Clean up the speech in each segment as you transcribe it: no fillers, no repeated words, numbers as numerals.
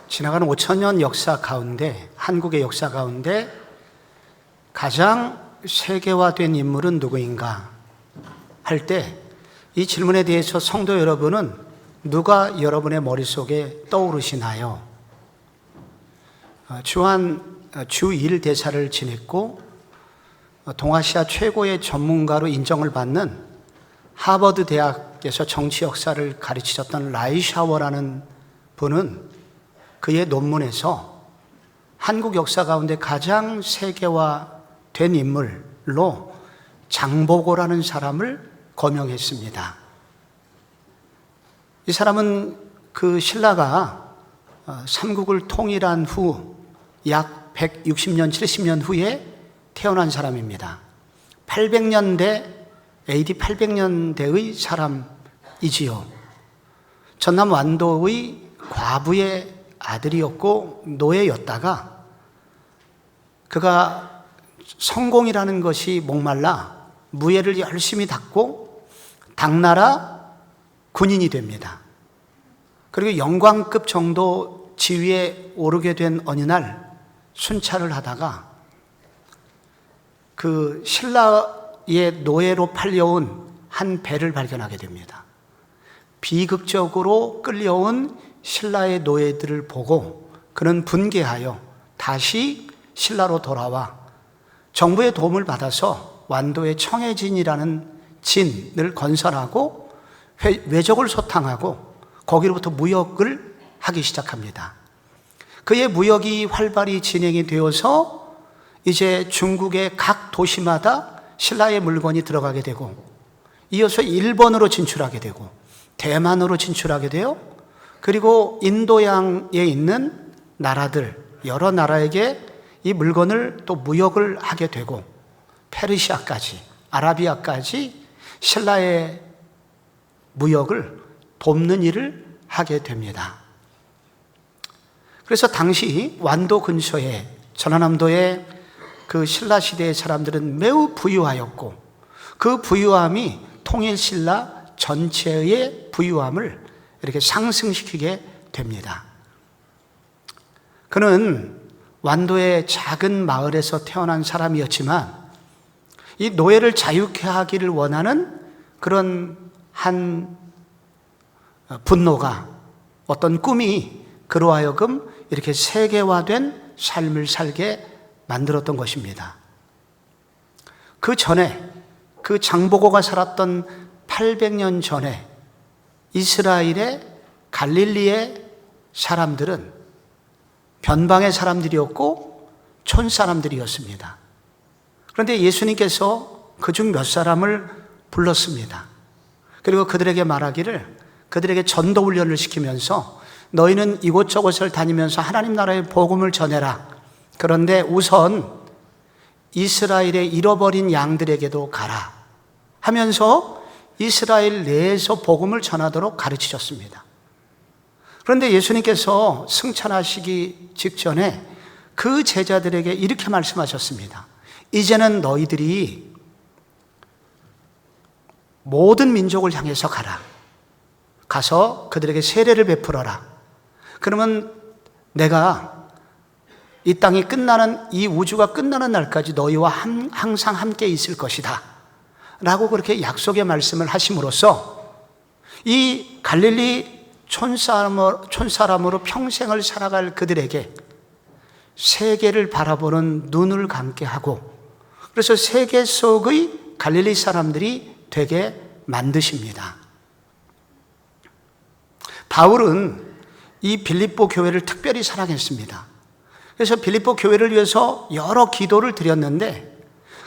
지나간 5천년 역사 가운데, 한국의 역사 가운데 가장 세계화된 인물은 누구인가 할 때 이 질문에 대해서 성도 여러분은 누가 여러분의 머릿속에 떠오르시나요? 주 1 대사를 지냈고 동아시아 최고의 전문가로 인정을 받는 하버드 대학에서 정치 역사를 가르치셨던 라이샤워라는 분은 그의 논문에서 한국 역사 가운데 가장 세계화된 인물로 장보고라는 사람을 거명했습니다. 이 사람은 그 신라가 삼국을 통일한 후 약 160년, 70년 후에 태어난 사람입니다. AD 800년대의 사람이지요. 전남 완도의 과부의 아들이었고 노예였다가 그가 성공이라는 것이 목말라 무예를 열심히 닦고 당나라 군인이 됩니다. 그리고 영광급 정도 지위에 오르게 된 어느 날 순찰을 하다가 그 신라의 노예로 팔려온 한 배를 발견하게 됩니다. 비극적으로 끌려온 신라의 노예들을 보고 그는 분개하여 다시 신라로 돌아와 정부의 도움을 받아서 완도의 청해진이라는 진을 건설하고 외적을 소탕하고 거기로부터 무역을 하기 시작합니다. 그의 무역이 활발히 진행이 되어서 이제 중국의 각 도시마다 신라의 물건이 들어가게 되고 이어서 일본으로 진출하게 되고 대만으로 진출하게 돼요. 그리고 인도양에 있는 나라들 여러 나라에게 이 물건을 또 무역을 하게 되고 페르시아까지 아라비아까지 신라의 무역을 돕는 일을 하게 됩니다. 그래서 당시 완도 근처에 전라남도의 그 신라 시대의 사람들은 매우 부유하였고 그 부유함이 통일 신라 전체의 부유함을 이렇게 상승시키게 됩니다. 그는 완도의 작은 마을에서 태어난 사람이었지만 이 노예를 자유케 하기를 원하는 그런 한 분노가 어떤 꿈이 그로 하여금 이렇게 세계화된 삶을 살게 만들었던 것입니다. 그 전에 그 장보고가 살았던 800년 전에 이스라엘의 갈릴리의 사람들은 변방의 사람들이었고 촌사람들이었습니다. 그런데 예수님께서 그중 몇 사람을 불렀습니다. 그리고 그들에게 말하기를 그들에게 전도 훈련을 시키면서 너희는 이곳저곳을 다니면서 하나님 나라의 복음을 전해라. 그런데 우선 이스라엘의 잃어버린 양들에게도 가라 하면서 이스라엘 내에서 복음을 전하도록 가르치셨습니다. 그런데 예수님께서 승천하시기 직전에 그 제자들에게 이렇게 말씀하셨습니다. 이제는 너희들이 모든 민족을 향해서 가라. 가서 그들에게 세례를 베풀어라. 그러면 내가 이 땅이 끝나는, 이 우주가 끝나는 날까지 너희와 항상 함께 있을 것이다 라고 그렇게 약속의 말씀을 하심으로써 이 갈릴리 촌사람으로 평생을 살아갈 그들에게 세계를 바라보는 눈을 감게 하고 그래서 세계 속의 갈릴리 사람들이 되게 만드십니다. 바울은 이 빌립보 교회를 특별히 사랑했습니다. 그래서 빌립보 교회를 위해서 여러 기도를 드렸는데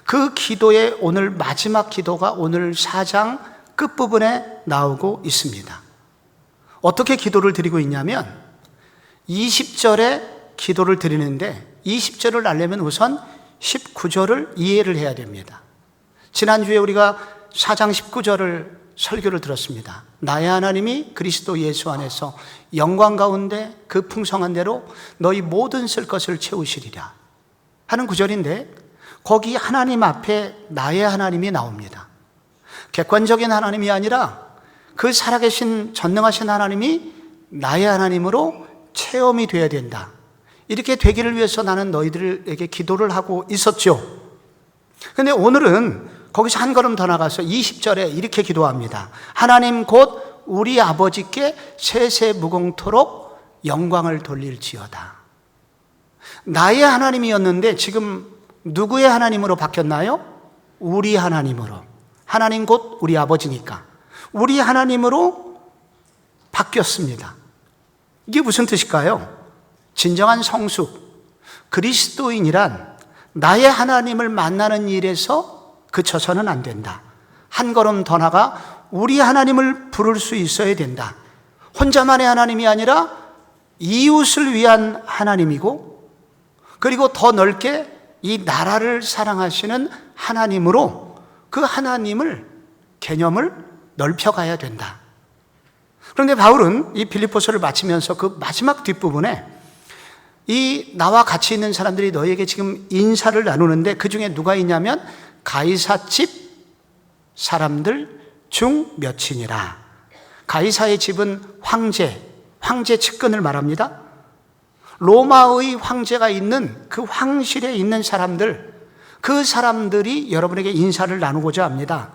그 기도의 오늘 마지막 기도가 오늘 4장 끝부분에 나오고 있습니다. 어떻게 기도를 드리고 있냐면 20절에 기도를 드리는데 20절을 알려면 우선 19절을 이해를 해야 됩니다. 지난주에 우리가 4장 19절을 설교를 들었습니다. 나의 하나님이 그리스도 예수 안에서 영광 가운데 그 풍성한 대로 너희 모든 쓸 것을 채우시리라 하는 구절인데 거기 하나님 앞에 나의 하나님이 나옵니다. 객관적인 하나님이 아니라 그 살아계신 전능하신 하나님이 나의 하나님으로 체험이 되어야 된다. 이렇게 되기를 위해서 나는 너희들에게 기도를 하고 있었죠. 그런데 오늘은 거기서 한 걸음 더 나가서 20절에 이렇게 기도합니다. 하나님 곧 우리 아버지께 세세무궁토록 영광을 돌릴지어다. 나의 하나님이었는데 지금 누구의 하나님으로 바뀌었나요? 우리 하나님으로. 하나님 곧 우리 아버지니까 우리 하나님으로 바뀌었습니다. 이게 무슨 뜻일까요? 진정한 성수, 그리스도인이란 나의 하나님을 만나는 일에서 그쳐서는 안 된다. 한 걸음 더 나가 우리 하나님을 부를 수 있어야 된다. 혼자만의 하나님이 아니라 이웃을 위한 하나님이고, 그리고 더 넓게 이 나라를 사랑하시는 하나님으로 그 하나님을 개념을 넓혀가야 된다. 그런데 바울은 이 빌립보서를 마치면서 그 마지막 뒷부분에 이 나와 같이 있는 사람들이 너희에게 지금 인사를 나누는데 그 중에 누가 있냐면 가이사집 사람들 중 몇이니라. 가이사의 집은 황제 측근을 말합니다. 로마의 황제가 있는 그 황실에 있는 사람들, 그 사람들이 여러분에게 인사를 나누고자 합니다.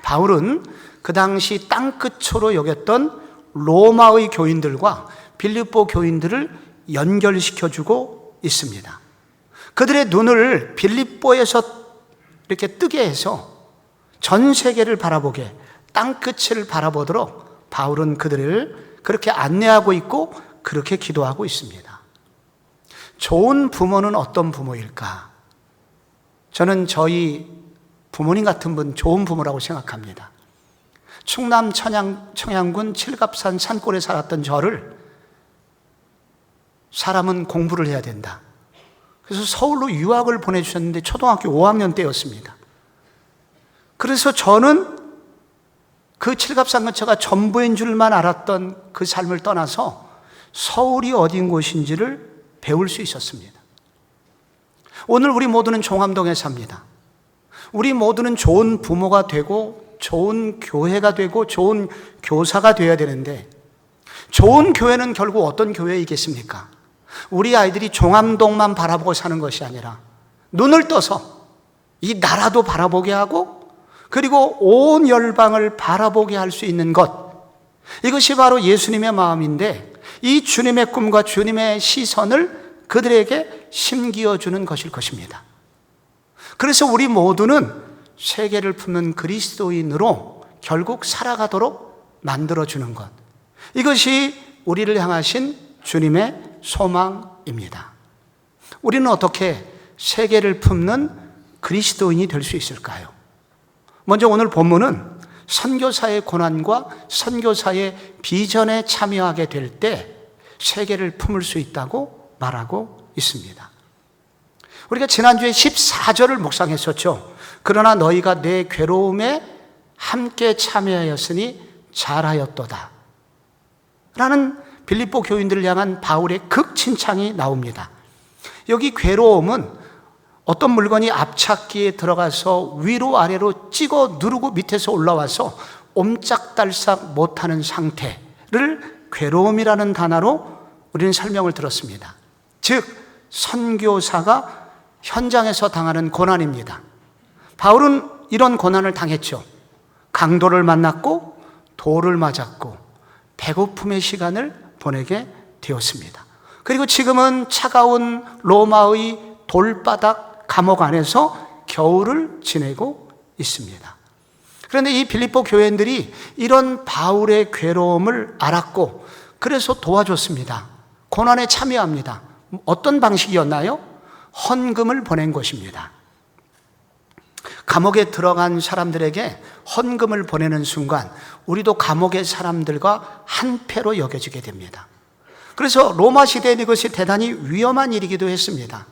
바울은 그 당시 땅끝으로 여겼던 로마의 교인들과 빌립보 교인들을 연결시켜주고 있습니다. 그들의 눈을 빌립보에서 이렇게 뜨게 해서 전 세계를 바라보게, 땅끝을 바라보도록 바울은 그들을 그렇게 안내하고 있고 그렇게 기도하고 있습니다. 좋은 부모는 어떤 부모일까? 저는 저희 부모님 같은 분 좋은 부모라고 생각합니다. 충남 청양군 칠갑산 산골에 살았던 저를 사람은 공부를 해야 된다. 그래서 서울로 유학을 보내주셨는데 초등학교 5학년 때였습니다. 그래서 저는 그 칠갑산 근처가 전부인 줄만 알았던 그 삶을 떠나서 서울이 어딘 곳인지를 배울 수 있었습니다. 오늘 우리 모두는 종암동에 삽니다. 우리 모두는 좋은 부모가 되고 좋은 교회가 되고 좋은 교사가 되어야 되는데, 좋은 교회는 결국 어떤 교회이겠습니까? 우리 아이들이 종암동만 바라보고 사는 것이 아니라 눈을 떠서 이 나라도 바라보게 하고, 그리고 온 열방을 바라보게 할 수 있는 것, 이것이 바로 예수님의 마음인데, 이 주님의 꿈과 주님의 시선을 그들에게 심기어주는 것일 것입니다. 그래서 우리 모두는 세계를 품는 그리스도인으로 결국 살아가도록 만들어주는 것, 이것이 우리를 향하신 주님의 소망입니다. 우리는 어떻게 세계를 품는 그리스도인이 될 수 있을까요? 먼저 오늘 본문은 선교사의 고난과 선교사의 비전에 참여하게 될 때 세계를 품을 수 있다고 말하고 있습니다. 우리가 지난주에 14절을 묵상했었죠. 그러나 너희가 내 괴로움에 함께 참여하였으니 잘하였도다 라는 빌립보 교인들을 향한 바울의 극칭찬이 나옵니다. 여기 괴로움은 어떤 물건이 앞찾기에 들어가서 위로 아래로 찍어 누르고 밑에서 올라와서 옴짝달싹 못하는 상태를 괴로움이라는 단어로 우리는 설명을 들었습니다. 즉 선교사가 현장에서 당하는 고난입니다. 바울은 이런 고난을 당했죠. 강도를 만났고 돌을 맞았고 배고픔의 시간을 보내게 되었습니다. 그리고 지금은 차가운 로마의 돌바닥 감옥 안에서 겨울을 지내고 있습니다. 그런데 이 빌립보 교회인들이 이런 바울의 괴로움을 알았고 그래서 도와줬습니다. 고난에 참여합니다. 어떤 방식이었나요? 헌금을 보낸 것입니다. 감옥에 들어간 사람들에게 헌금을 보내는 순간 우리도 감옥의 사람들과 한패로 여겨지게 됩니다. 그래서 로마 시대에 이것이 대단히 위험한 일이기도 했습니다.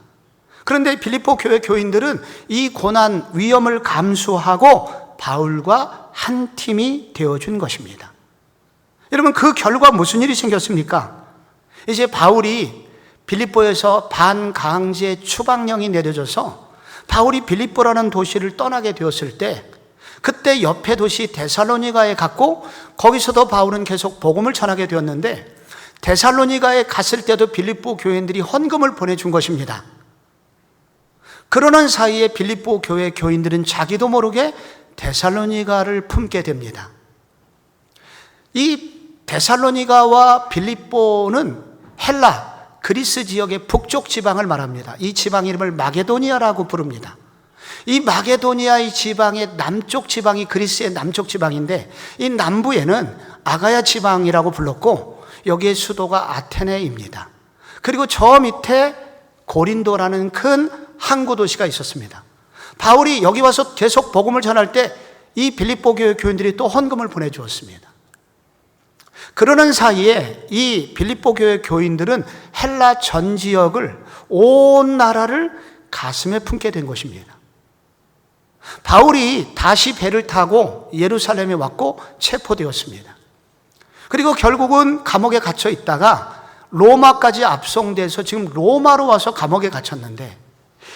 그런데 빌립보 교회 교인들은 이 고난, 위험을 감수하고 바울과 한 팀이 되어준 것입니다. 여러분, 그 결과 무슨 일이 생겼습니까? 이제 바울이 빌립보에서 반강제 추방령이 내려져서 바울이 빌립보라는 도시를 떠나게 되었을 때 그때 옆에 도시 데살로니가에 갔고 거기서도 바울은 계속 복음을 전하게 되었는데 데살로니가에 갔을 때도 빌립보 교인들이 헌금을 보내준 것입니다. 그러는 사이에 빌립보 교회 교인들은 자기도 모르게 데살로니가를 품게 됩니다. 이 데살로니가와 빌립보는 헬라, 그리스 지역의 북쪽 지방을 말합니다. 이 지방 이름을 마게도니아라고 부릅니다. 이 마게도니아의 지방의 남쪽 지방이 그리스의 남쪽 지방인데, 이 남부에는 아가야 지방이라고 불렀고, 여기의 수도가 아테네입니다. 그리고 저 밑에 고린도라는 큰 항구 도시가 있었습니다. 바울이 여기 와서 계속 복음을 전할 때 이 빌립보 교회 교인들이 또 헌금을 보내주었습니다. 그러는 사이에 이 빌립보 교회 교인들은 헬라 전 지역을, 온 나라를 가슴에 품게 된 것입니다. 바울이 다시 배를 타고 예루살렘에 왔고 체포되었습니다. 그리고 결국은 감옥에 갇혀 있다가 로마까지 압송돼서 지금 로마로 와서 감옥에 갇혔는데,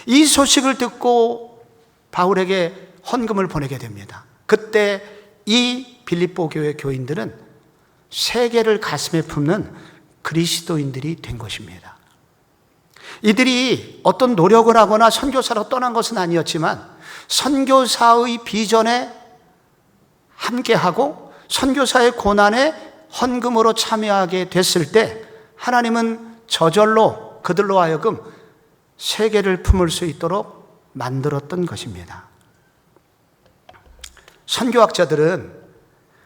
이 소식을 듣고 바울에게 헌금을 보내게 됩니다. 그때 이 빌립보 교회 교인들은 세계를 가슴에 품는 그리스도인들이 된 것입니다. 이들이 어떤 노력을 하거나 선교사로 떠난 것은 아니었지만, 선교사의 비전에 함께하고 선교사의 고난에 헌금으로 참여하게 됐을 때 하나님은 저절로 그들로 하여금 세계를 품을 수 있도록 만들었던 것입니다. 선교학자들은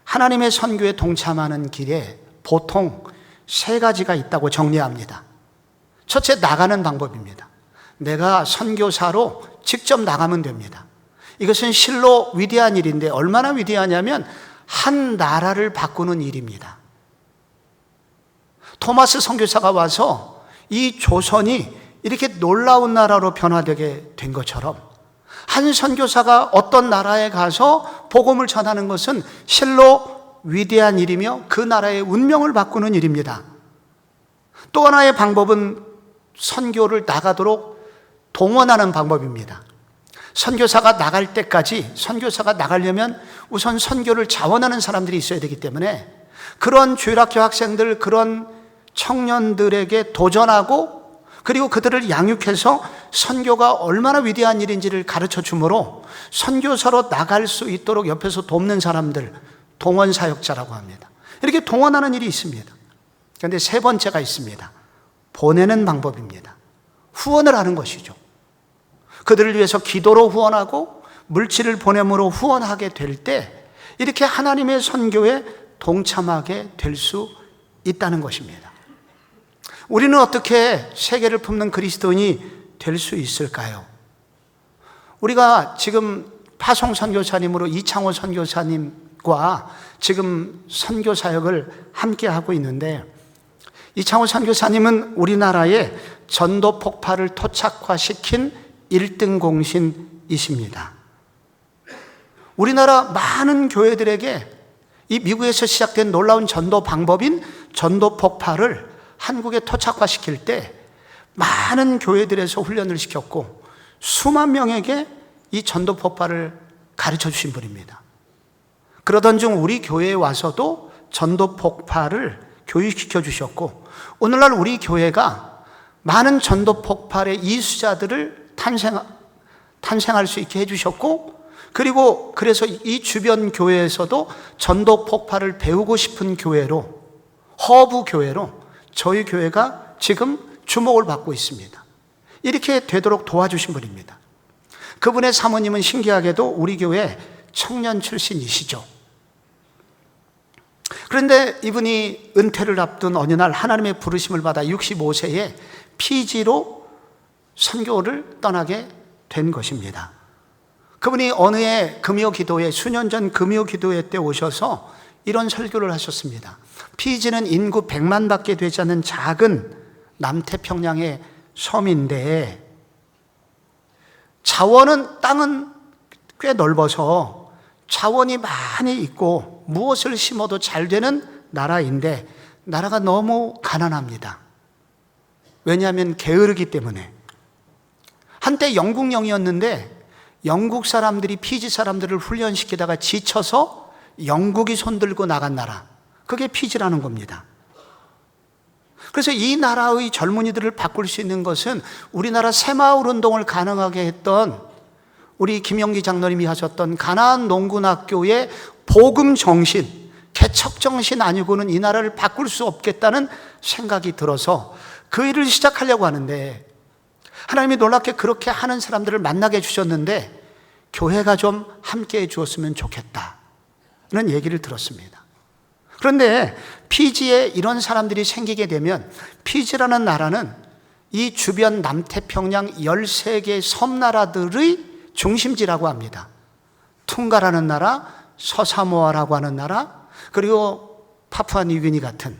하나님의 선교에 동참하는 길에 보통 세 가지가 있다고 정리합니다. 첫째, 나가는 방법입니다. 내가 선교사로 직접 나가면 됩니다. 이것은 실로 위대한 일인데, 얼마나 위대하냐면 한 나라를 바꾸는 일입니다. 토마스 선교사가 와서 이 조선이 이렇게 놀라운 나라로 변화되게 된 것처럼, 한 선교사가 어떤 나라에 가서 복음을 전하는 것은 실로 위대한 일이며 그 나라의 운명을 바꾸는 일입니다. 또 하나의 방법은 선교를 나가도록 동원하는 방법입니다. 선교사가 나갈 때까지, 선교사가 나가려면 우선 선교를 자원하는 사람들이 있어야 되기 때문에 그런 주일학교 학생들, 그런 청년들에게 도전하고, 그리고 그들을 양육해서 선교가 얼마나 위대한 일인지를 가르쳐 주므로 선교사로 나갈 수 있도록 옆에서 돕는 사람들, 동원 사역자라고 합니다. 이렇게 동원하는 일이 있습니다. 그런데 세 번째가 있습니다. 보내는 방법입니다. 후원을 하는 것이죠. 그들을 위해서 기도로 후원하고 물질을 보냄으로 후원하게 될 때 이렇게 하나님의 선교에 동참하게 될 수 있다는 것입니다. 우리는 어떻게 세계를 품는 그리스도인이 될 수 있을까요? 우리가 지금 파송 선교사님으로 이창호 선교사님과 지금 선교 사역을 함께 하고 있는데, 이창호 선교사님은 우리나라의 전도 폭발을 토착화시킨 1등 공신이십니다. 우리나라 많은 교회들에게 이 미국에서 시작된 놀라운 전도 방법인 전도 폭발을 한국에 토착화시킬 때 많은 교회들에서 훈련을 시켰고 수만 명에게 이 전도 폭발을 가르쳐 주신 분입니다. 그러던 중 우리 교회에 와서도 전도 폭발을 교육시켜 주셨고, 오늘날 우리 교회가 많은 전도 폭발의 이수자들을 탄생할 수 있게 해주셨고, 그리고 그래서 이 주변 교회에서도 전도 폭발을 배우고 싶은 교회로, 허브 교회로 저희 교회가 지금 주목을 받고 있습니다. 이렇게 되도록 도와주신 분입니다. 그분의 사모님은 신기하게도 우리 교회 청년 출신이시죠. 그런데 이분이 은퇴를 앞둔 어느 날 하나님의 부르심을 받아 65세에 피지로 선교를 떠나게 된 것입니다. 그분이 어느 해 금요 기도회, 수년 전 금요 기도회 때 오셔서 이런 설교를 하셨습니다. 피지는 인구 100만 밖에 되지 않는 작은 남태평양의 섬인데, 자원은, 땅은 꽤 넓어서 자원이 많이 있고 무엇을 심어도 잘 되는 나라인데 나라가 너무 가난합니다. 왜냐하면 게으르기 때문에. 한때 영국령이었는데 영국 사람들이 피지 사람들을 훈련시키다가 지쳐서 영국이 손들고 나간 나라, 그게 피지라는 겁니다. 그래서 이 나라의 젊은이들을 바꿀 수 있는 것은 우리나라 새마을 운동을 가능하게 했던 우리 김영기 장로님이 하셨던 가나안 농군학교의 복음 정신, 개척 정신 아니고는 이 나라를 바꿀 수 없겠다는 생각이 들어서 그 일을 시작하려고 하는데, 하나님이 놀랍게 그렇게 하는 사람들을 만나게 해주셨는데 교회가 좀 함께 해주었으면 좋겠다는 얘기를 들었습니다. 그런데 피지에 이런 사람들이 생기게 되면, 피지라는 나라는 이 주변 남태평양 13개 섬나라들의 중심지라고 합니다. 퉁가라는 나라, 서사모아라고 하는 나라, 그리고 파푸아뉴기니 같은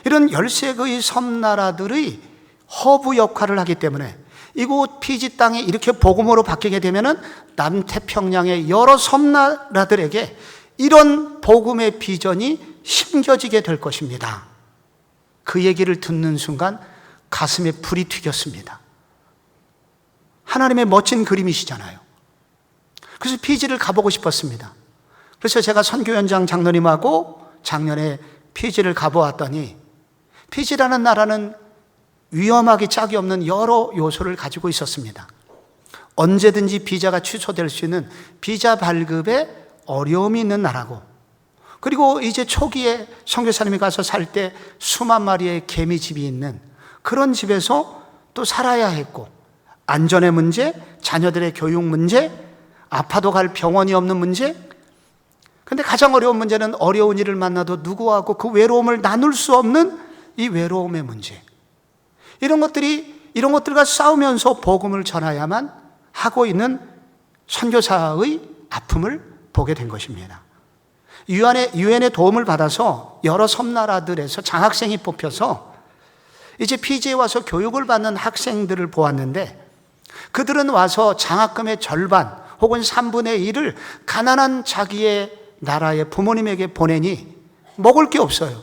이런 13개의 섬나라들의 허브 역할을 하기 때문에 이곳 피지 땅이 이렇게 복음으로 바뀌게 되면은 남태평양의 여러 섬나라들에게 이런 복음의 비전이 심겨지게 될 것입니다. 그 얘기를 듣는 순간 가슴에 불이 튀겼습니다. 하나님의 멋진 그림이시잖아요. 그래서 피지를 가보고 싶었습니다. 그래서 제가 선교연장 장로님하고 작년에 피지를 가보았더니, 피지라는 나라는 위험하기 짝이 없는 여러 요소를 가지고 있었습니다. 언제든지 비자가 취소될 수 있는 비자 발급에 어려움이 있는 나라고, 그리고 이제 초기에 선교사님이 가서 살 때 수만 마리의 개미집이 있는 그런 집에서 또 살아야 했고, 안전의 문제, 자녀들의 교육 문제, 아파도 갈 병원이 없는 문제. 근데 가장 어려운 문제는 어려운 일을 만나도 누구하고 그 외로움을 나눌 수 없는 이 외로움의 문제. 이런 것들과 싸우면서 복음을 전하야만 하고 있는 선교사의 아픔을 보게 된 것입니다. 유엔의 도움을 받아서 여러 섬나라들에서 장학생이 뽑혀서 이제 피지에 와서 교육을 받는 학생들을 보았는데, 그들은 와서 장학금의 절반 혹은 3분의 1을 가난한 자기의 나라의 부모님에게 보내니 먹을 게 없어요.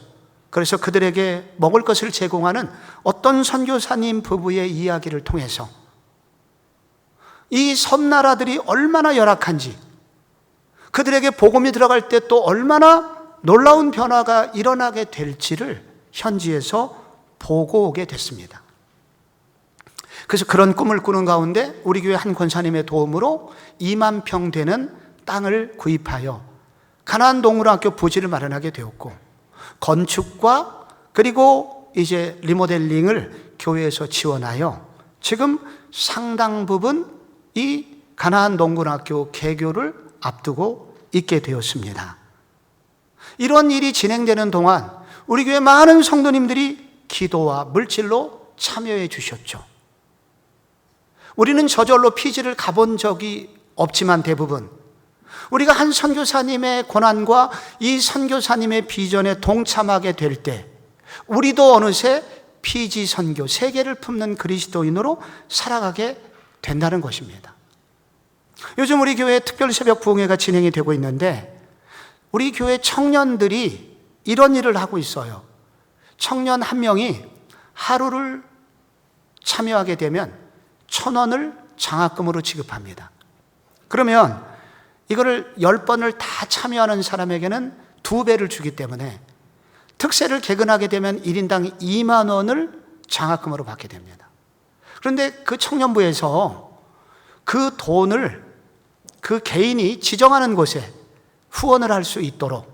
그래서 그들에게 먹을 것을 제공하는 어떤 선교사님 부부의 이야기를 통해서 이 섬나라들이 얼마나 열악한지, 그들에게 복음이 들어갈 때 또 얼마나 놀라운 변화가 일어나게 될지를 현지에서 보고 오게 됐습니다. 그래서 그런 꿈을 꾸는 가운데 우리 교회 한 권사님의 도움으로 2만 평 되는 땅을 구입하여 가나안 동물학교 부지를 마련하게 되었고, 건축과 그리고 이제 리모델링을 교회에서 지원하여 지금 상당 부분 이 가나안 동굴학교 개교를 앞두고 있게 되었습니다. 이런 일이 진행되는 동안 우리 교회 많은 성도님들이 기도와 물질로 참여해 주셨죠. 우리는 저절로 피지를 가본 적이 없지만 대부분 우리가 한 선교사님의 고난과 이 선교사님의 비전에 동참하게 될 때 우리도 어느새 피지 선교, 세계를 품는 그리스도인으로 살아가게 된다는 것입니다. 요즘 우리 교회 특별 새벽 부흥회가 진행이 되고 있는데, 우리 교회 청년들이 이런 일을 하고 있어요. 청년 한 명이 하루를 참여하게 되면 1,000원을 장학금으로 지급합니다. 그러면 이거를 10번을 다 참여하는 사람에게는 2배를 주기 때문에 특세를 개근하게 되면 1인당 2만 원을 장학금으로 받게 됩니다. 그런데 그 청년부에서 그 돈을 그 개인이 지정하는 곳에 후원을 할 수 있도록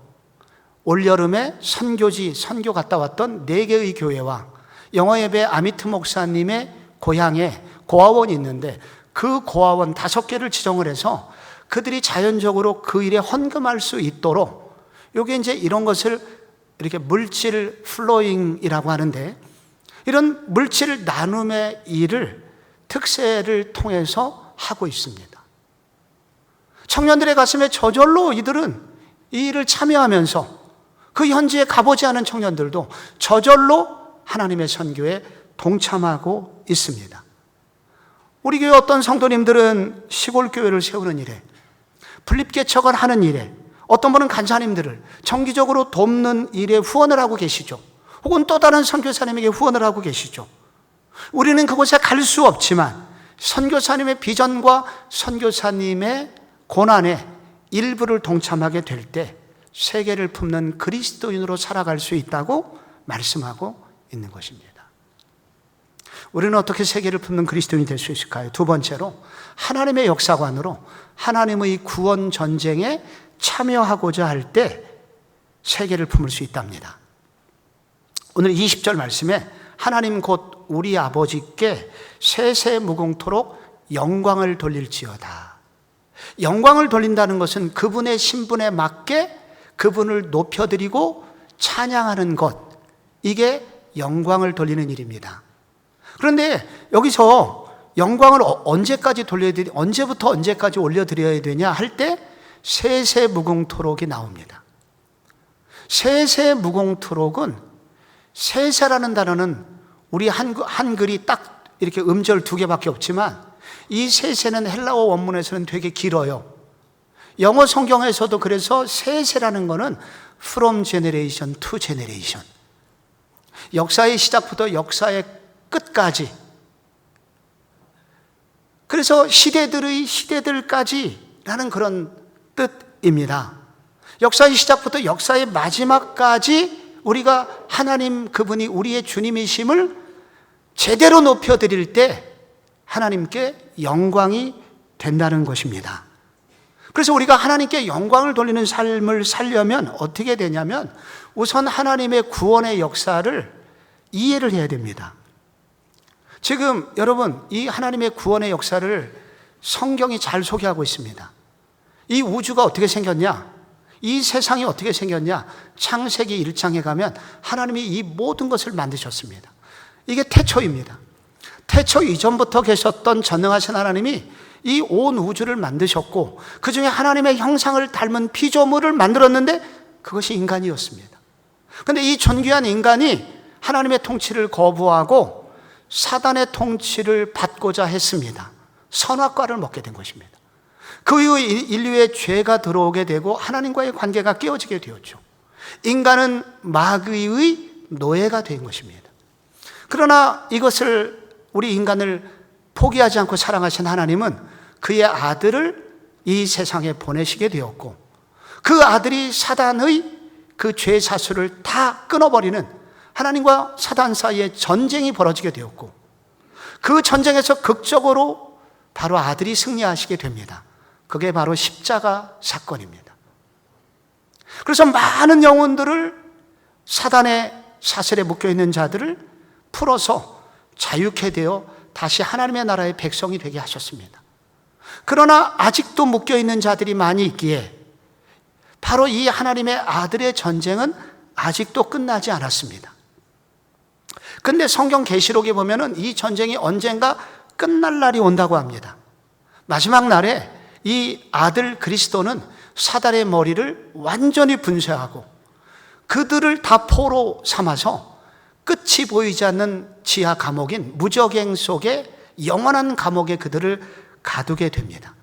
올여름에 선교 갔다 왔던 4개의 교회와 영어예배 아미트 목사님의 고향에 고아원이 있는데 그 고아원 5개를 지정을 해서 그들이 자연적으로 그 일에 헌금할 수 있도록, 이게 이제 이런 것을 이렇게 물질 플로잉이라고 하는데, 이런 물질 나눔의 일을 특세를 통해서 하고 있습니다. 청년들의 가슴에 저절로 이들은 이 일을 참여하면서 그 현지에 가보지 않은 청년들도 저절로 하나님의 선교에 동참하고 있습니다. 우리 교회 어떤 성도님들은 시골 교회를 세우는 일에, 분립개척을 하는 일에, 어떤 분은 간사님들을 정기적으로 돕는 일에 후원을 하고 계시죠. 혹은 또 다른 선교사님에게 후원을 하고 계시죠. 우리는 그곳에 갈 수 없지만 선교사님의 비전과 선교사님의 고난에 일부를 동참하게 될 때 세계를 품는 그리스도인으로 살아갈 수 있다고 말씀하고 있는 것입니다. 우리는 어떻게 세계를 품는 그리스도인이 될 수 있을까요? 두 번째로, 하나님의 역사관으로 하나님의 구원 전쟁에 참여하고자 할 때 세계를 품을 수 있답니다. 오늘 20절 말씀에 하나님 곧 우리 아버지께 세세무궁토록 영광을 돌릴지어다. 영광을 돌린다는 것은 그분의 신분에 맞게 그분을 높여드리고 찬양하는 것, 이게 영광을 돌리는 일입니다. 그런데 여기서 영광을 언제부터 언제까지 올려드려야 되냐 할 때 세세무궁토록이 나옵니다. 세세무궁토록은, 세세라는 단어는 우리 한글이 딱 이렇게 음절 2개밖에 없지만 이 세세는 헬라어 원문에서는 되게 길어요. 영어 성경에서도 그래서 세세라는 거는 from generation to generation, 역사의 시작부터 역사의 끝까지, 그래서 시대들까지라는 그런 뜻입니다. 역사의 시작부터 역사의 마지막까지 우리가 하나님, 그분이 우리의 주님이심을 제대로 높여드릴 때 하나님께 영광이 된다는 것입니다. 그래서 우리가 하나님께 영광을 돌리는 삶을 살려면 어떻게 되냐면, 우선 하나님의 구원의 역사를 이해를 해야 됩니다. 지금 여러분, 이 하나님의 구원의 역사를 성경이 잘 소개하고 있습니다. 이 우주가 어떻게 생겼냐, 이 세상이 어떻게 생겼냐, 창세기 1장에 가면 하나님이 이 모든 것을 만드셨습니다. 이게 태초입니다. 태초 이전부터 계셨던 전능하신 하나님이 이 온 우주를 만드셨고, 그 중에 하나님의 형상을 닮은 피조물을 만들었는데 그것이 인간이었습니다. 그런데 이 존귀한 인간이 하나님의 통치를 거부하고 사단의 통치를 받고자 했습니다. 선악과를 먹게 된 것입니다. 그 이후 인류의 죄가 들어오게 되고 하나님과의 관계가 깨어지게 되었죠. 인간은 마귀의 노예가 된 것입니다. 그러나 이것을, 우리 인간을 포기하지 않고 사랑하신 하나님은 그의 아들을 이 세상에 보내시게 되었고, 그 아들이 사단의 그 죄 사슬을 다 끊어버리는, 하나님과 사단 사이에 전쟁이 벌어지게 되었고, 그 전쟁에서 극적으로 바로 아들이 승리하시게 됩니다. 그게 바로 십자가 사건입니다. 그래서 많은 영혼들을, 사단의 사슬에 묶여있는 자들을 풀어서 자유케 되어 다시 하나님의 나라의 백성이 되게 하셨습니다. 그러나 아직도 묶여있는 자들이 많이 있기에 바로 이 하나님의 아들의 전쟁은 아직도 끝나지 않았습니다. 근데 성경 계시록에 보면은 이 전쟁이 언젠가 끝날 날이 온다고 합니다. 마지막 날에 이 아들 그리스도는 사단의 머리를 완전히 분쇄하고 그들을 다 포로 삼아서 끝이 보이지 않는 지하 감옥인 무적행 속에, 영원한 감옥에 그들을 가두게 됩니다.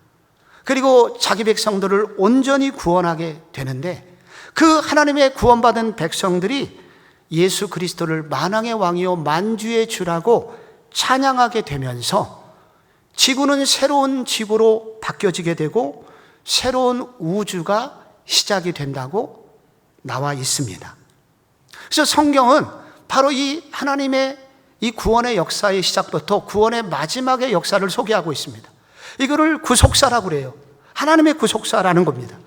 그리고 자기 백성들을 온전히 구원하게 되는데, 그 하나님의 구원받은 백성들이 예수 그리스도를 만왕의 왕이요 만주의 주라고 찬양하게 되면서 지구는 새로운 지구로 바뀌어지게 되고 새로운 우주가 시작이 된다고 나와 있습니다. 그래서 성경은 바로 이 하나님의 이 구원의 역사의 시작부터 구원의 마지막의 역사를 소개하고 있습니다. 이거를 구속사라고 그래요. 하나님의 구속사라는 겁니다.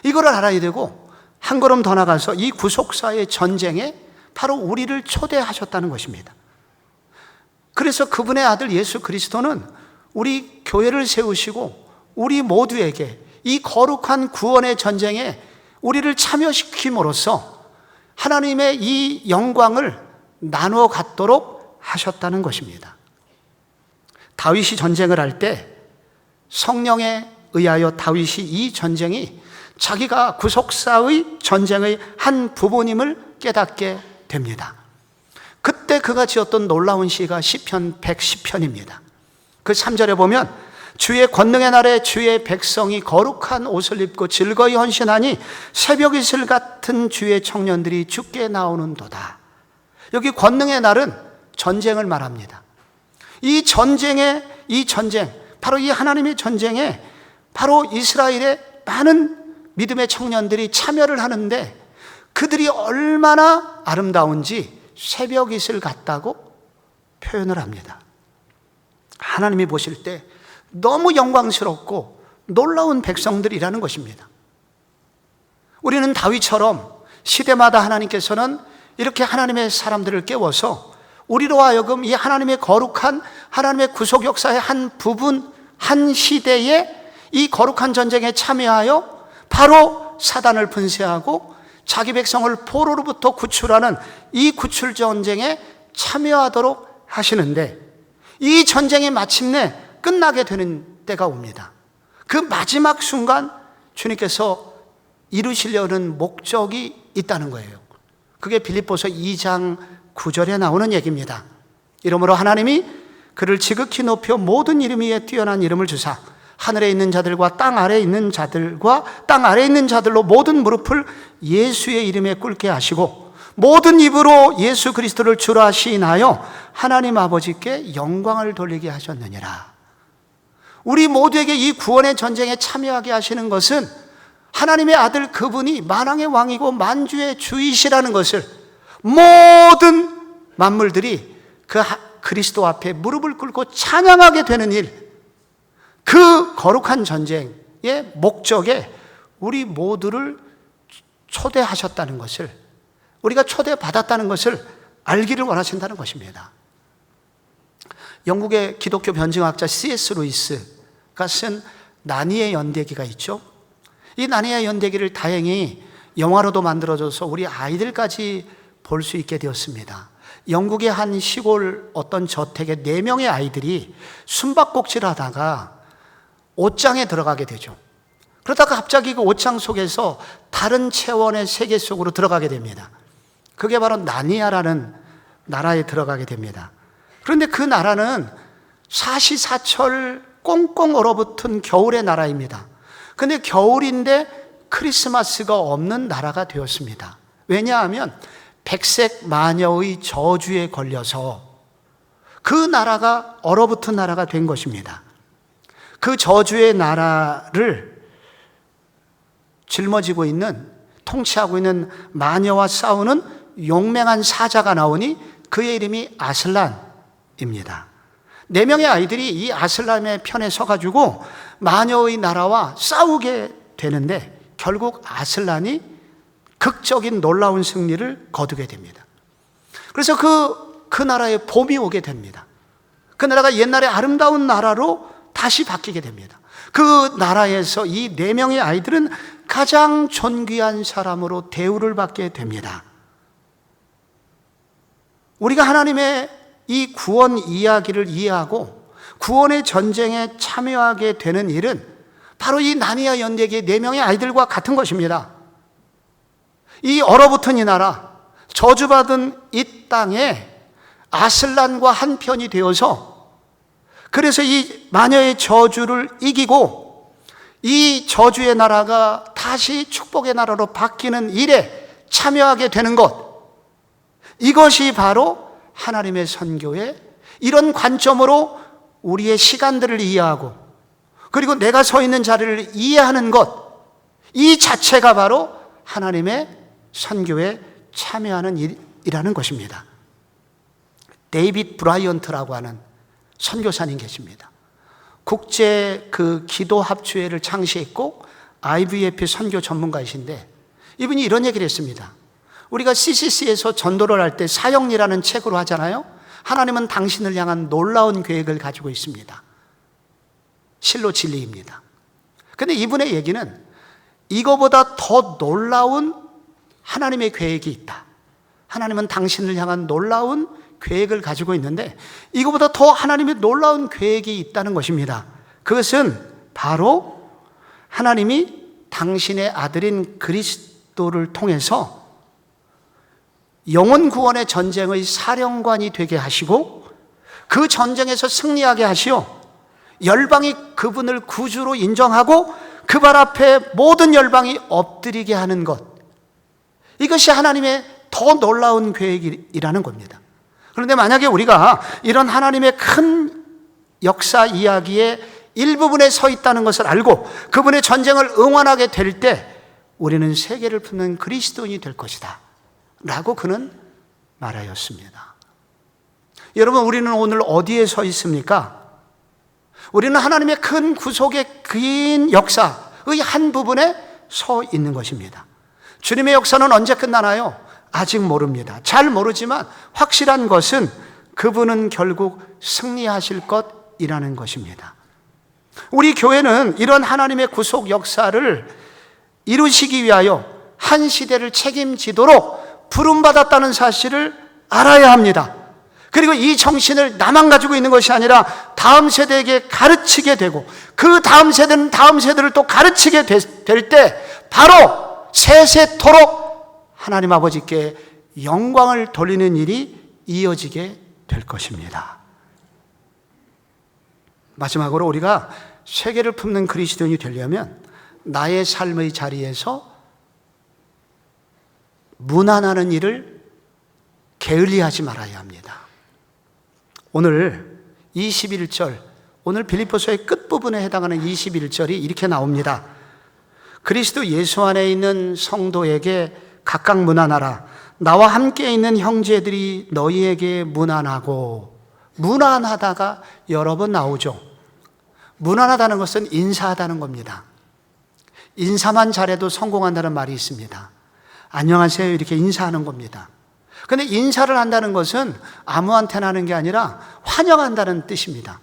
이거를 알아야 되고, 한 걸음 더 나가서 이 구속사의 전쟁에 바로 우리를 초대하셨다는 것입니다. 그래서 그분의 아들 예수 그리스도는 우리 교회를 세우시고 우리 모두에게 이 거룩한 구원의 전쟁에 우리를 참여시킴으로써 하나님의 이 영광을 나누어 갖도록 하셨다는 것입니다. 다윗이 전쟁을 할 때 성령에 의하여 다윗이 이 전쟁이 자기가 구속사의 전쟁의 한 부분임을 깨닫게 됩니다. 그때 그가 지었던 놀라운 시가 시편 110편입니다. 그 3절에 보면, 주의 권능의 날에 주의 백성이 거룩한 옷을 입고 즐거이 헌신하니 새벽 이슬 같은 주의 청년들이 주께 나오는도다. 여기 권능의 날은 전쟁을 말합니다. 이 전쟁, 바로 이 하나님의 전쟁에 바로 이스라엘의 많은 믿음의 청년들이 참여를 하는데, 그들이 얼마나 아름다운지 새벽잇을 같다고 표현을 합니다. 하나님이 보실 때 너무 영광스럽고 놀라운 백성들이라는 것입니다. 우리는 다윗처럼 시대마다 하나님께서는 이렇게 하나님의 사람들을 깨워서 우리로 하여금 이 하나님의 거룩한 하나님의 구속 역사의 한 부분, 한 시대에 이 거룩한 전쟁에 참여하여 바로 사단을 분쇄하고 자기 백성을 포로로부터 구출하는 이 구출 전쟁에 참여하도록 하시는데, 이 전쟁이 마침내 끝나게 되는 때가 옵니다. 그 마지막 순간 주님께서 이루시려는 목적이 있다는 거예요. 그게 빌립보서 2장 9절에 나오는 얘기입니다. 이러므로 하나님이 그를 지극히 높여 모든 이름 위에 뛰어난 이름을 주사 하늘에 있는 자들과 땅 아래에 있는 자들과 땅 아래에 있는 자들로 모든 무릎을 예수의 이름에 꿇게 하시고 모든 입으로 예수 그리스도를 주라 시인하여 하나님 아버지께 영광을 돌리게 하셨느니라. 우리 모두에게 이 구원의 전쟁에 참여하게 하시는 것은 하나님의 아들 그분이 만왕의 왕이고 만주의 주이시라는 것을 모든 만물들이 그 그리스도 앞에 무릎을 꿇고 찬양하게 되는 일, 그 거룩한 전쟁의 목적에 우리 모두를 초대하셨다는 것을, 우리가 초대받았다는 것을 알기를 원하신다는 것입니다. 영국의 기독교 변증학자 C.S. 루이스가 쓴 나니의 연대기가 있죠. 이 나니의 연대기를 다행히 영화로도 만들어져서 우리 아이들까지 볼 수 있게 되었습니다. 영국의 한 시골 어떤 저택에 4명의 아이들이 숨바꼭질을 하다가 옷장에 들어가게 되죠. 그러다가 갑자기 그 옷장 속에서 다른 차원의 세계 속으로 들어가게 됩니다. 그게 바로 나니아라는 나라에 들어가게 됩니다. 그런데 그 나라는 사시사철 꽁꽁 얼어붙은 겨울의 나라입니다. 그런데 겨울인데 크리스마스가 없는 나라가 되었습니다. 왜냐하면 백색 마녀의 저주에 걸려서 그 나라가 얼어붙은 나라가 된 것입니다. 그 저주의 나라를 짊어지고 있는, 통치하고 있는 마녀와 싸우는 용맹한 사자가 나오니 그의 이름이 아슬란입니다. 4명의 아이들이 이 아슬란의 편에 서가지고 마녀의 나라와 싸우게 되는데 결국 아슬란이 극적인 놀라운 승리를 거두게 됩니다. 그래서 그 나라에 봄이 오게 됩니다. 그 나라가 옛날에 아름다운 나라로 다시 바뀌게 됩니다. 그 나라에서 이 4명의 아이들은 가장 존귀한 사람으로 대우를 받게 됩니다. 우리가 하나님의 이 구원 이야기를 이해하고 구원의 전쟁에 참여하게 되는 일은 바로 이 나니아 연대기의 4명의 아이들과 같은 것입니다. 이 얼어붙은 이 나라, 저주받은 이 땅에 아슬란과 한편이 되어서, 그래서 이 마녀의 저주를 이기고 이 저주의 나라가 다시 축복의 나라로 바뀌는 일에 참여하게 되는 것, 이것이 바로 하나님의 선교의 이런 관점으로 우리의 시간들을 이해하고 그리고 내가 서 있는 자리를 이해하는 것, 이 자체가 바로 하나님의 선교에 참여하는 일이라는 것입니다. 데이빗 브라이언트라고 하는 선교사님 계십니다. 국제 그 기도 합주회를 창시했고 IVF 선교 전문가이신데 이분이 이런 얘기를 했습니다. 우리가 CCC에서 전도를 할 때 사역이라는 책으로 하잖아요. 하나님은 당신을 향한 놀라운 계획을 가지고 있습니다. 실로 진리입니다. 그런데 이분의 얘기는 이거보다 더 놀라운 하나님의 계획이 있다. 하나님은 당신을 향한 놀라운 계획을 가지고 있는데 이거보다 더 하나님의 놀라운 계획이 있다는 것입니다. 그것은 바로 하나님이 당신의 아들인 그리스도를 통해서 영혼 구원의 전쟁의 사령관이 되게 하시고 그 전쟁에서 승리하게 하시어 열방이 그분을 구주로 인정하고 그 발 앞에 모든 열방이 엎드리게 하는 것, 이것이 하나님의 더 놀라운 계획이라는 겁니다. 그런데 만약에 우리가 이런 하나님의 큰 역사 이야기의 일부분에 서 있다는 것을 알고 그분의 전쟁을 응원하게 될 때 우리는 세계를 품는 그리스도인이 될 것이다 라고 그는 말하였습니다. 여러분, 우리는 오늘 어디에 서 있습니까? 우리는 하나님의 큰 구속의 긴 역사의 한 부분에 서 있는 것입니다. 주님의 역사는 언제 끝나나요? 아직 모릅니다. 잘 모르지만 확실한 것은 그분은 결국 승리하실 것이라는 것입니다. 우리 교회는 이런 하나님의 구속 역사를 이루시기 위하여 한 시대를 책임지도록 부름받았다는 사실을 알아야 합니다. 그리고 이 정신을 나만 가지고 있는 것이 아니라 다음 세대에게 가르치게 되고 그 다음 세대는 다음 세대를 또 가르치게 될 때 바로 세세토록 하나님 아버지께 영광을 돌리는 일이 이어지게 될 것입니다. 마지막으로 우리가 세계를 품는 그리스도인이 되려면 나의 삶의 자리에서 무난하는 일을 게을리하지 말아야 합니다. 오늘 21절, 오늘 빌립보서의 끝부분에 해당하는 21절이 이렇게 나옵니다. 그리스도 예수 안에 있는 성도에게 각각 무난하라. 나와 함께 있는 형제들이 너희에게 무난하고, 무난하다가 여러 번 나오죠. 무난하다는 것은 인사하다는 겁니다. 인사만 잘해도 성공한다는 말이 있습니다. 안녕하세요 이렇게 인사하는 겁니다. 근데 인사를 한다는 것은 아무한테나 하는 게 아니라 환영한다는 뜻입니다.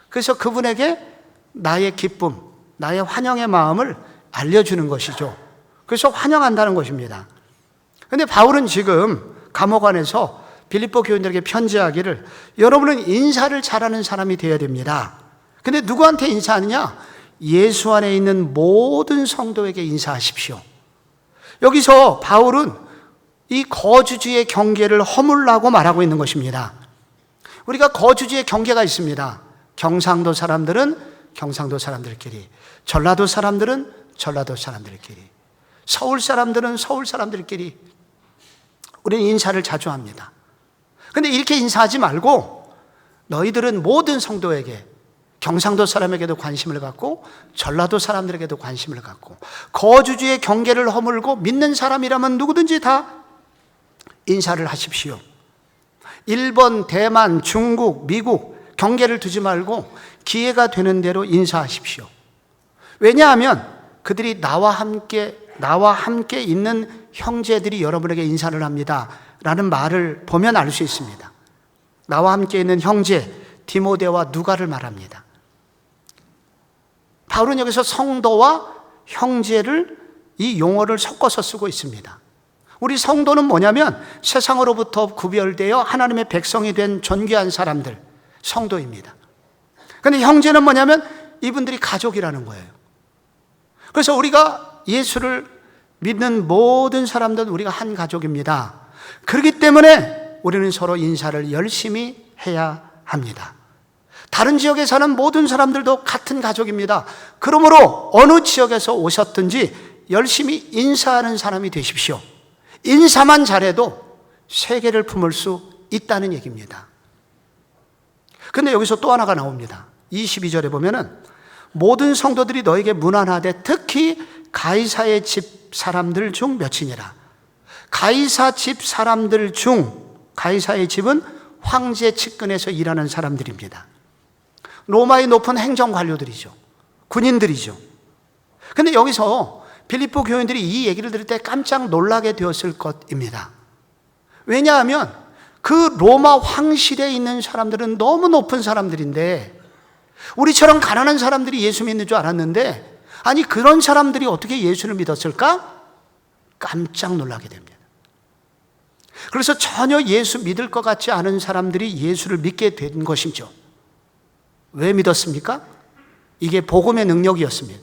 그래서 그분에게 나의 기쁨, 나의 환영의 마음을 알려주는 것이죠. 그래서 환영한다는 것입니다. 근데 바울은 지금 감옥 안에서 빌립보 교인들에게 편지하기를 여러분은 인사를 잘하는 사람이 되어야 됩니다. 근데 누구한테 인사하느냐? 예수 안에 있는 모든 성도에게 인사하십시오. 여기서 바울은 이 거주주의 경계를 허물라고 말하고 있는 것입니다. 우리가 거주주의 경계가 있습니다. 경상도 사람들은 경상도 사람들끼리, 전라도 사람들은 전라도 사람들끼리, 서울 사람들은 서울 사람들끼리 우리는 인사를 자주 합니다. 그런데 이렇게 인사하지 말고 너희들은 모든 성도에게, 경상도 사람에게도 관심을 갖고 전라도 사람들에게도 관심을 갖고 거주주의 경계를 허물고 믿는 사람이라면 누구든지 다 인사를 하십시오. 일본, 대만, 중국, 미국 경계를 두지 말고 기회가 되는 대로 인사하십시오. 왜냐하면 그들이 나와 함께 있는 형제들이 여러분에게 인사를 합니다 라는 말을 보면 알 수 있습니다. 나와 함께 있는 형제 디모데와 누가를 말합니다. 바울은 여기서 성도와 형제를 이 용어를 섞어서 쓰고 있습니다. 우리 성도는 뭐냐면 세상으로부터 구별되어 하나님의 백성이 된 존귀한 사람들, 성도입니다. 그런데 형제는 뭐냐면 이분들이 가족이라는 거예요. 그래서 우리가 예수를 믿는 모든 사람들은 우리가 한 가족입니다. 그렇기 때문에 우리는 서로 인사를 열심히 해야 합니다. 다른 지역에 사는 모든 사람들도 같은 가족입니다. 그러므로 어느 지역에서 오셨든지 열심히 인사하는 사람이 되십시오. 인사만 잘해도 세계를 품을 수 있다는 얘기입니다. 그런데 여기서 또 하나가 나옵니다. 22절에 보면은 모든 성도들이 너에게 무난하되 특히 가이사의 집 사람들 중 몇이니라. 가이사 집 사람들 중, 가이사의 집은 황제 측근에서 일하는 사람들입니다. 로마의 높은 행정 관료들이죠. 군인들이죠. 그런데 여기서 빌립보 교인들이 이 얘기를 들을 때 깜짝 놀라게 되었을 것입니다. 왜냐하면 그 로마 황실에 있는 사람들은 너무 높은 사람들인데 우리처럼 가난한 사람들이 예수 믿는 줄 알았는데 아니 그런 사람들이 어떻게 예수를 믿었을까? 깜짝 놀라게 됩니다. 그래서 전혀 예수 믿을 것 같지 않은 사람들이 예수를 믿게 된 것이죠. 왜 믿었습니까? 이게 복음의 능력이었습니다.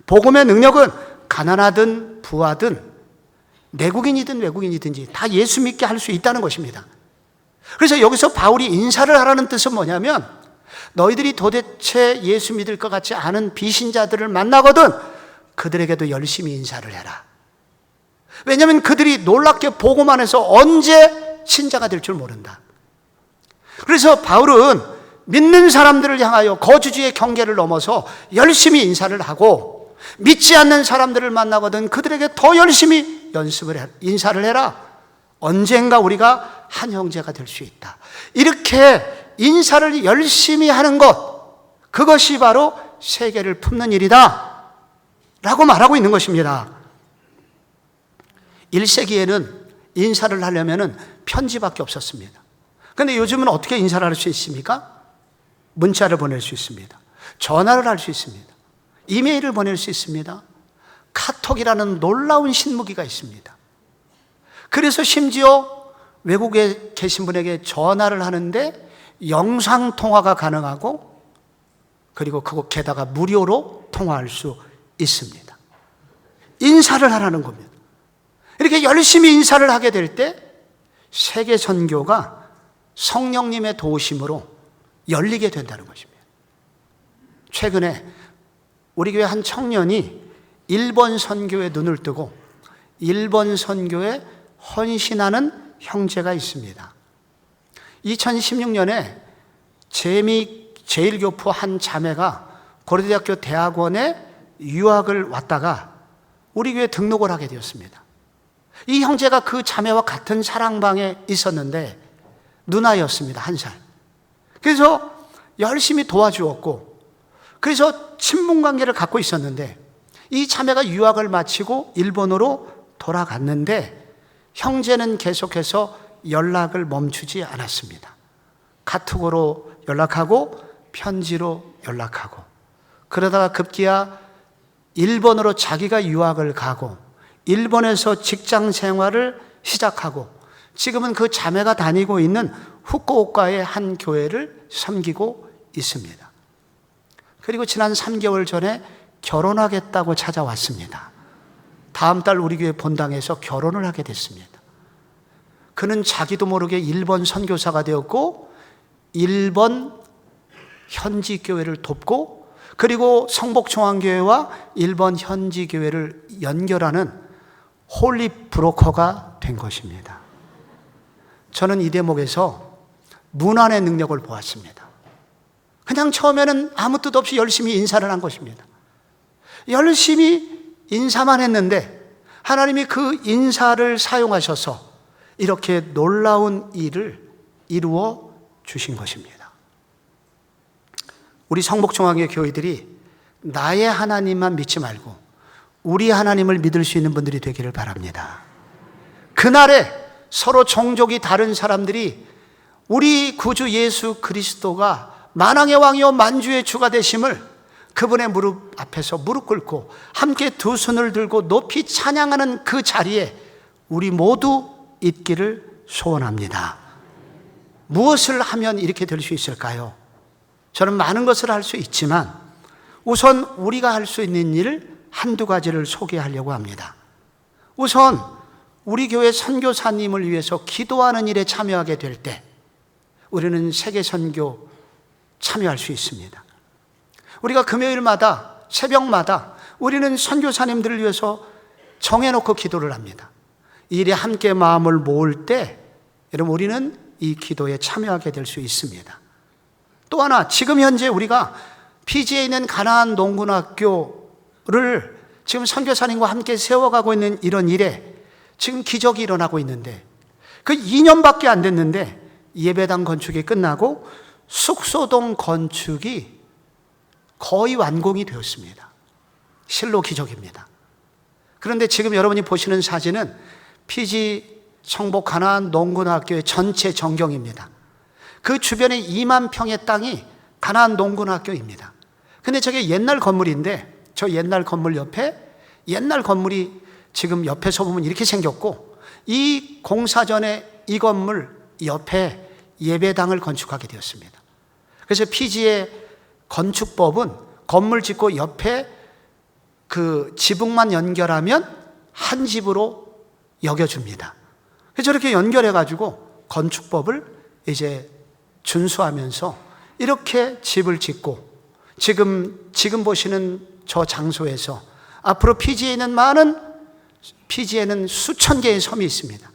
복음의 능력은 가난하든 부하든 내국인이든 외국인이든지 다 예수 믿게 할 수 있다는 것입니다. 그래서 여기서 바울이 인사를 하라는 뜻은 뭐냐면 너희들이 도대체 예수 믿을 것 같지 않은 비신자들을 만나거든 그들에게도 열심히 인사를 해라. 왜냐하면 그들이 놀랍게 복음 안에서 언제 신자가 될 줄 모른다. 그래서 바울은 믿는 사람들을 향하여 거주주의 경계를 넘어서 열심히 인사를 하고 믿지 않는 사람들을 만나거든 그들에게 더 열심히 인사를 해라. 언젠가 우리가 한 형제가 될 수 있다. 이렇게 인사를 열심히 하는 것, 그것이 바로 세계를 품는 일이다 라고 말하고 있는 것입니다. 1세기에는 인사를 하려면 편지밖에 없었습니다. 그런데 요즘은 어떻게 인사를 할 수 있습니까? 문자를 보낼 수 있습니다. 전화를 할 수 있습니다. 이메일을 보낼 수 있습니다. 카톡이라는 놀라운 신무기가 있습니다. 그래서 심지어 외국에 계신 분에게 전화를 하는데 영상통화가 가능하고, 그리고 그거 게다가 무료로 통화할 수 있습니다. 인사를 하라는 겁니다. 이렇게 열심히 인사를 하게 될 때 세계 선교가 성령님의 도우심으로 열리게 된다는 것입니다. 최근에 우리 교회 한 청년이 일본 선교에 눈을 뜨고 일본 선교에 헌신하는 형제가 있습니다. 2016년에 제1교포 한 자매가 고려대학교 대학원에 유학을 왔다가 우리 교회에 등록을 하게 되었습니다. 이 형제가 그 자매와 같은 사랑방에 있었는데 누나였습니다. 1살. 그래서 열심히 도와주었고, 그래서 친분관계를 갖고 있었는데 이 자매가 유학을 마치고 일본으로 돌아갔는데 형제는 계속해서 연락을 멈추지 않았습니다. 카톡으로 연락하고 편지로 연락하고, 그러다가 급기야 일본으로 자기가 유학을 가고 일본에서 직장 생활을 시작하고 지금은 그 자매가 다니고 있는 후쿠오카의 한 교회를 섬기고 있습니다. 그리고 지난 3개월 전에 결혼하겠다고 찾아왔습니다. 다음 달 우리 교회 본당에서 결혼을 하게 됐습니다. 그는 자기도 모르게 일본 선교사가 되었고 일본 현지 교회를 돕고, 그리고 성복중앙교회와 일본 현지 교회를 연결하는 홀리 브로커가 된 것입니다. 저는 이 대목에서 문안의 능력을 보았습니다. 그냥 처음에는 아무 뜻 없이 열심히 인사를 한 것입니다. 열심히 인사만 했는데 하나님이 그 인사를 사용하셔서 이렇게 놀라운 일을 이루어 주신 것입니다. 우리 성복중앙의 교회들이 나의 하나님만 믿지 말고 우리 하나님을 믿을 수 있는 분들이 되기를 바랍니다. 그날에 서로 종족이 다른 사람들이 우리 구주 예수 그리스도가 만왕의 왕이요 만주의 주가 되심을 그분의 무릎 앞에서 무릎 꿇고 함께 두 손을 들고 높이 찬양하는 그 자리에 우리 모두 있기를 소원합니다. 무엇을 하면 이렇게 될 수 있을까요? 저는 많은 것을 할 수 있지만 우선 우리가 할 수 있는 일을 한두 가지를 소개하려고 합니다. 우선 우리 교회 선교사님을 위해서 기도하는 일에 참여하게 될 때 우리는 세계 선교 참여할 수 있습니다. 우리가 금요일마다 새벽마다 우리는 선교사님들을 위해서 정해놓고 기도를 합니다. 이 일에 함께 마음을 모을 때 여러분 우리는 이 기도에 참여하게 될 수 있습니다. 또 하나, 지금 현재 우리가 피지에 있는 가나안 농군학교를 지금 선교사님과 함께 세워가고 있는 이런 일에 지금 기적이 일어나고 있는데 그 2년밖에 안 됐는데 예배당 건축이 끝나고 숙소동 건축이 거의 완공이 되었습니다. 실로 기적입니다. 그런데 지금 여러분이 보시는 사진은 피지 성복 가나안 농군학교의 전체 전경입니다. 그 주변에 2만 평의 땅이 가나안 농군학교입니다. 근데 저게 옛날 건물인데 저 옛날 건물 옆에 옛날 건물이 지금 옆에서 보면 이렇게 생겼고 이 공사 전에 이 건물 옆에 예배당을 건축하게 되었습니다. 그래서 피지의 건축법은 건물 짓고 옆에 그 지붕만 연결하면 한 집으로 여겨줍니다. 그래서 저렇게 연결해가지고 건축법을 이제 준수하면서 이렇게 집을 짓고 지금 보시는 저 장소에서 앞으로 피지에는 수천 개의 섬이 있습니다.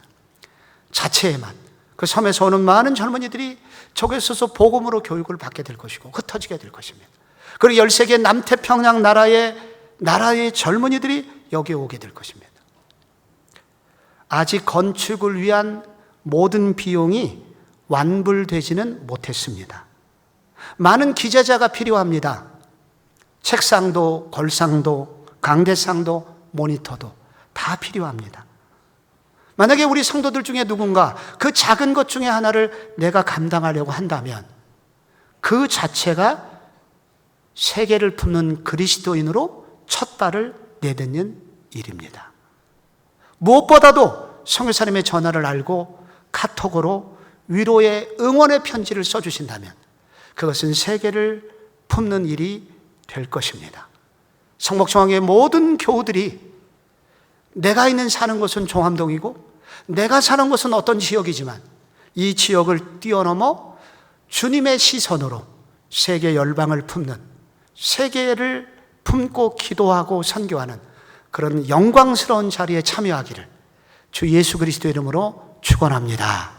자체에만. 그 섬에서 오는 많은 젊은이들이 저기서 복음으로 교육을 받게 될 것이고 흩어지게 될 것입니다. 그리고 13개 남태평양 나라의 젊은이들이 여기에 오게 될 것입니다. 아직 건축을 위한 모든 비용이 완불되지는 못했습니다. 많은 기재자가 필요합니다. 책상도, 걸상도, 강대상도, 모니터도 다 필요합니다. 만약에 우리 성도들 중에 누군가 그 작은 것 중에 하나를 내가 감당하려고 한다면 그 자체가 세계를 품는 그리스도인으로 첫 발을 내딛는 일입니다. 무엇보다도 성교사님의 전화를 알고 카톡으로 위로의 응원의 편지를 써주신다면 그것은 세계를 품는 일이 될 것입니다. 성목중앙의 모든 교우들이 내가 있는 사는 곳은 종암동이고 내가 사는 곳은 어떤 지역이지만 이 지역을 뛰어넘어 주님의 시선으로 세계 열방을 품는, 세계를 품고 기도하고 선교하는 그런 영광스러운 자리에 참여하기를 주 예수 그리스도 이름으로 축원합니다.